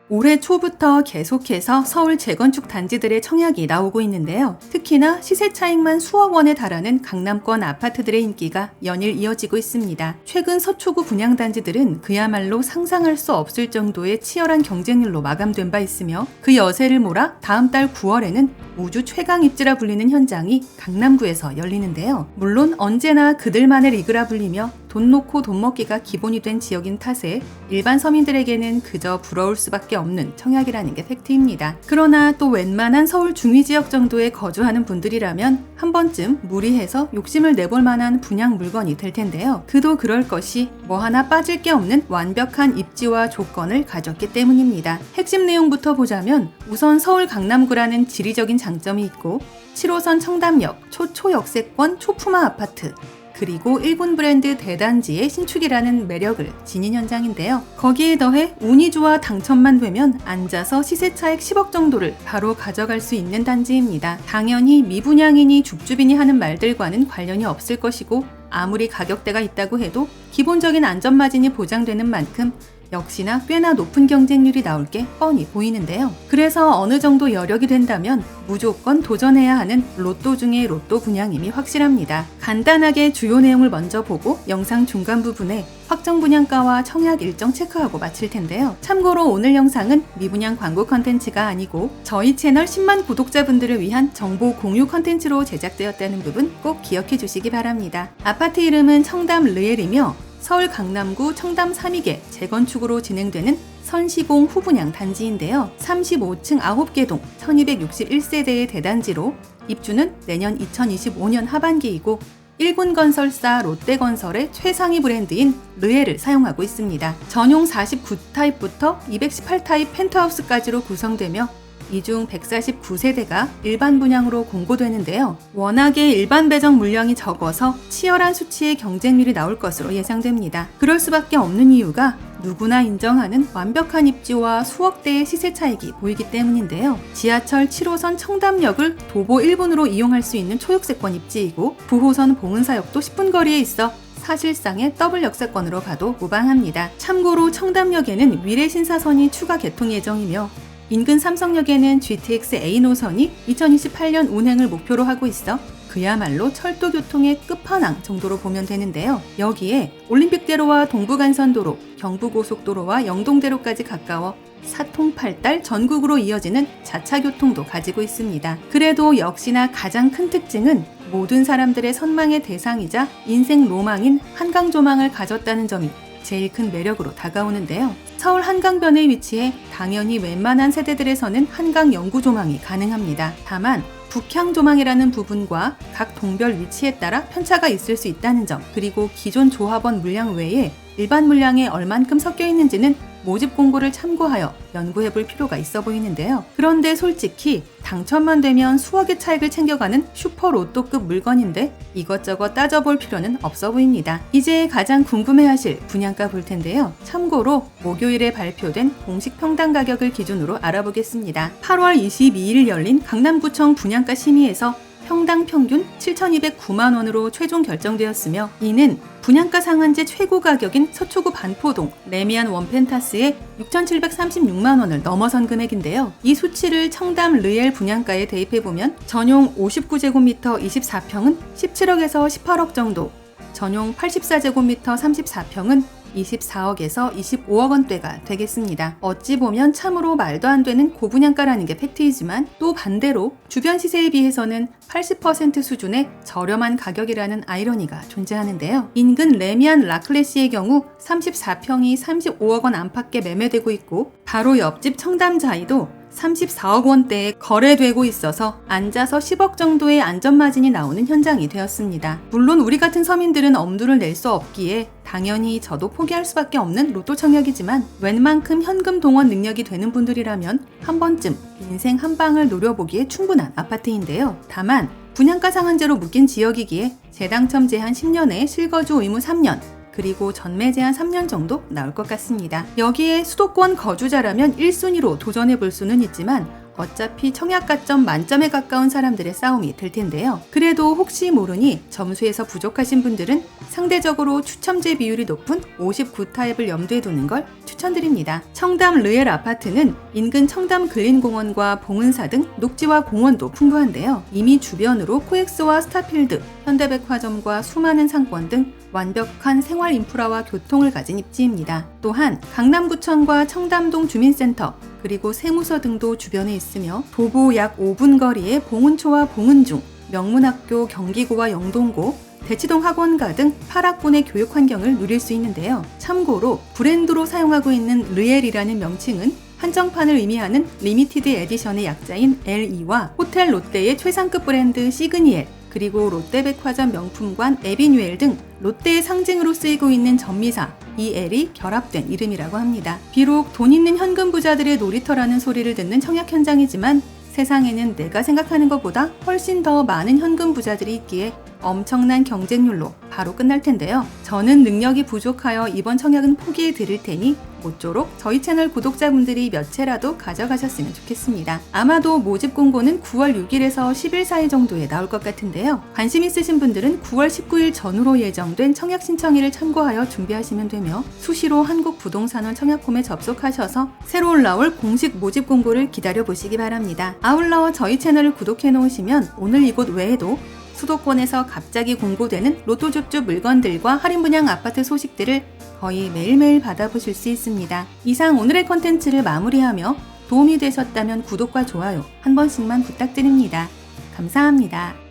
올해 초부터 계속해서 서울 재건축 단지들의 청약이 나오고 있는데요. 특히나 시세 차익만 수억 원에 달하는 강남권 아파트들의 인기가 연일 이어지고 있습니다. 최근 서초구 분양 단지들은 그야말로 상상할 수 없을 정도의 치열한 경쟁률로 마감된 바 있으며 그 여세를 몰아 다음 달 9월에는 우주 최강 입지라 불리는 현장이 강남구에서 열리는데요. 물론 언제나 그들만의 리그라 불리며 돈 놓고 돈 먹기가 기본이 된 지역인 탓에 일반 서민들에게는 그저 부러울 수밖에 없는 청약이라는 게 팩트입니다. 그러나 또 웬만한 서울 중위 지역 정도에 거주하는 분들이라면 한 번쯤 무리해서 욕심을 내볼 만한 분양 물건이 될 텐데요. 그도 그럴 것이 뭐 하나 빠질 게 없는 완벽한 입지와 조건을 가졌기 때문입니다. 핵심 내용부터 보자면 우선 서울 강남구라는 지리적인 장점이 있고 7호선 청담역 초역세권 초품화 아파트 그리고 일본 브랜드 대단지의 신축이라는 매력을 지닌 현장인데요. 거기에 더해 운이 좋아 당첨만 되면 앉아서 시세 차익 10억 정도를 바로 가져갈 수 있는 단지입니다. 당연히 미분양이니 줍줍이니 하는 말들과는 관련이 없을 것이고 아무리 가격대가 있다고 해도 기본적인 안전마진이 보장되는 만큼 역시나 꽤나 높은 경쟁률이 나올 게 뻔히 보이는데요. 그래서 어느 정도 여력이 된다면 무조건 도전해야 하는 로또 중의 로또 분양임이 확실합니다. 간단하게 주요 내용을 먼저 보고 영상 중간 부분에 확정 분양가와 청약 일정 체크하고 마칠 텐데요. 참고로 오늘 영상은 미분양 광고 컨텐츠가 아니고 저희 채널 10만 구독자분들을 위한 정보 공유 컨텐츠로 제작되었다는 부분 꼭 기억해 주시기 바랍니다. 아파트 이름은 청담 르엘이며 서울 강남구 청담 3위계 재건축으로 진행되는 선시공 후분양 단지인데요. 35층 9개 동 1261세대의 대단지로 입주는 내년 2025년 하반기이고 일군건설사 롯데건설의 최상위 브랜드인 르엘을 사용하고 있습니다. 전용 49타입부터 218타입 펜트하우스까지로 구성되며 이 중 149세대가 일반 분양으로 공고되는데요. 워낙에 일반 배정 물량이 적어서 치열한 수치의 경쟁률이 나올 것으로 예상됩니다. 그럴 수밖에 없는 이유가 누구나 인정하는 완벽한 입지와 수억대의 시세 차익이 보이기 때문인데요. 지하철 7호선 청담역을 도보 1분으로 이용할 수 있는 초역세권 입지이고 9호선 봉은사역도 10분 거리에 있어 사실상의 더블 역세권으로 봐도 무방합니다. 참고로 청담역에는 위례신사선이 추가 개통 예정이며 인근 삼성역에는 GTX A 노선이 2028년 운행을 목표로 하고 있어 그야말로 철도 교통의 끝판왕 정도로 보면 되는데요. 여기에 올림픽대로와 동부간선도로, 경부고속도로와 영동대로까지 가까워 사통팔달 전국으로 이어지는 자차 교통도 가지고 있습니다. 그래도 역시나 가장 큰 특징은 모든 사람들의 선망의 대상이자 인생 로망인 한강조망을 가졌다는 점이 제일 큰 매력으로 다가오는데요. 서울 한강변에 위치해 당연히 웬만한 세대들에서는 한강 영구 조망이 가능합니다. 다만 북향 조망이라는 부분과 각 동별 위치에 따라 편차가 있을 수 있다는 점, 그리고 기존 조합원 물량 외에 일반 물량에 얼만큼 섞여 있는지는 모집 공고를 참고하여 연구해 볼 필요가 있어 보이는데요. 그런데 솔직히 당첨만 되면 수억의 차익을 챙겨가는 슈퍼 로또급 물건인데 이것저것 따져볼 필요는 없어 보입니다. 이제 가장 궁금해하실 분양가 볼 텐데요. 참고로 목요일에 발표된 공식 평당 가격을 기준으로 알아보겠습니다. 8월 22일 열린 강남구청 분양가 심의에서 평당 평균 7,209만 원으로 최종 결정되었으며 이는 분양가 상한제 최고 가격인 서초구 반포동 레미안 원펜타스의 6,736만 원을 넘어선 금액인데요. 이 수치를 청담 르엘 분양가에 대입해보면 전용 59제곱미터 24평은 17억에서 18억 정도, 전용 84제곱미터 34평은 24억에서 25억 원대가 되겠습니다. 어찌 보면 참으로 말도 안 되는 고분양가라는 게 팩트이지만 또 반대로 주변 시세에 비해서는 80% 수준의 저렴한 가격이라는 아이러니가 존재하는데요. 인근 레미안 라클레시의 경우 34평이 35억 원 안팎에 매매되고 있고 바로 옆집 청담자이도 34억 원대에 거래되고 있어서 앉아서 10억 정도의 안전마진이 나오는 현장이 되었습니다. 물론 우리 같은 서민들은 엄두를 낼 수 없기에 당연히 저도 포기할 수밖에 없는 로또 청약이지만 웬만큼 현금 동원 능력이 되는 분들이라면 한 번쯤 인생 한 방을 노려보기에 충분한 아파트인데요. 다만 분양가 상한제로 묶인 지역이기에 재당첨 제한 10년에 실거주 의무 3년, 그리고 전매 제한 3년 정도 나올 것 같습니다. 여기에 수도권 거주자라면 1순위로 도전해 볼 수는 있지만 어차피 청약 가점 만점에 가까운 사람들의 싸움이 될 텐데요. 그래도 혹시 모르니 점수에서 부족하신 분들은 상대적으로 추첨제 비율이 높은 59타입을 염두에 두는 걸 추천드립니다. 청담 르엘 아파트는 인근 청담 근린공원과 봉은사 등 녹지와 공원도 풍부한데요. 이미 주변으로 코엑스와 스타필드, 현대백화점과 수많은 상권 등 완벽한 생활 인프라와 교통을 가진 입지입니다. 또한 강남구청과 청담동 주민센터, 그리고 세무서 등도 주변에 있으며 도보 약 5분 거리에 봉은초와 봉은중, 명문학교 경기고와 영동고, 대치동 학원가 등 8학군의 교육 환경을 누릴 수 있는데요. 참고로 브랜드로 사용하고 있는 르엘이라는 명칭은 한정판을 의미하는 리미티드 에디션의 약자인 LE와 호텔 롯데의 최상급 브랜드 시그니엘, 그리고 롯데백화점 명품관 에비뉴엘 등 롯데의 상징으로 쓰이고 있는 전미사 이 L이 결합된 이름이라고 합니다. 비록 돈 있는 현금 부자들의 놀이터라는 소리를 듣는 청약 현장이지만 세상에는 내가 생각하는 것보다 훨씬 더 많은 현금 부자들이 있기에 엄청난 경쟁률로 바로 끝날 텐데요. 저는 능력이 부족하여 이번 청약은 포기해 드릴 테니 모쪼록 저희 채널 구독자분들이 몇 채라도 가져가셨으면 좋겠습니다. 아마도 모집 공고는 9월 6일에서 10일 사이 정도에 나올 것 같은데요. 관심 있으신 분들은 9월 19일 전후로 예정된 청약 신청일을 참고하여 준비하시면 되며 수시로 한국부동산원 청약홈에 접속하셔서 새로 올라올 공식 모집 공고를 기다려보시기 바랍니다. 아울러 저희 채널을 구독해 놓으시면 오늘 이곳 외에도 수도권에서 갑자기 공고되는 로또줍줍 물건들과 할인 분양 아파트 소식들을 거의 매일매일 받아보실 수 있습니다. 이상 오늘의 컨텐츠를 마무리하며 도움이 되셨다면 구독과 좋아요 한 번씩만 부탁드립니다. 감사합니다.